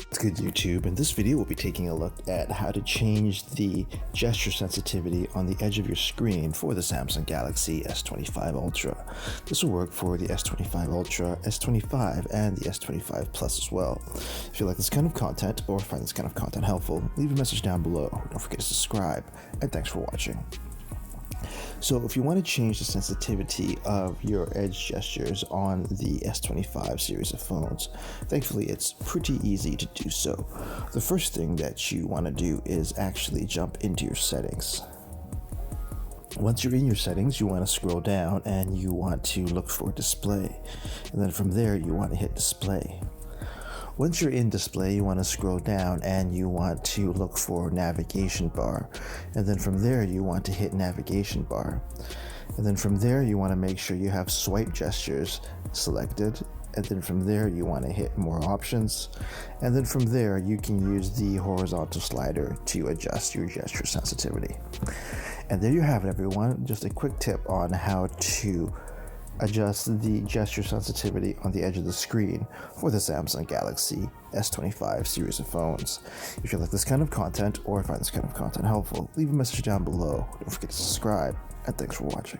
It's good, YouTube. In this video, we'll be taking a look at how to change the gesture sensitivity on the edge of your screen for the Samsung Galaxy S25 Ultra. This will work for the S25 Ultra, S25, and the S25 Plus as well. If you like this kind of content or find this kind of content helpful, leave a message down below. Don't forget to subscribe, and thanks for watching. So if you want to change the sensitivity of your edge gestures on the S25 series of phones, thankfully it's pretty easy to do so. The first thing that you want to do is actually jump into your settings. Once you're in your settings, you want to scroll down and you want to look for display. And then from there, you want to hit display. Once you're in display, you want to scroll down and you want to look for navigation bar. And then from there, you want to hit navigation bar. And then from there, you want to make sure you have swipe gestures selected. And then from there, you want to hit more options. And then from there, you can use the horizontal slider to adjust your gesture sensitivity. And there you have it, everyone. Just a quick tip on how to adjust the gesture sensitivity on the edge of the screen for the Samsung Galaxy S25 series of phones. If you like this kind of content or find this kind of content helpful, leave a message down below. Don't forget to subscribe, and thanks for watching.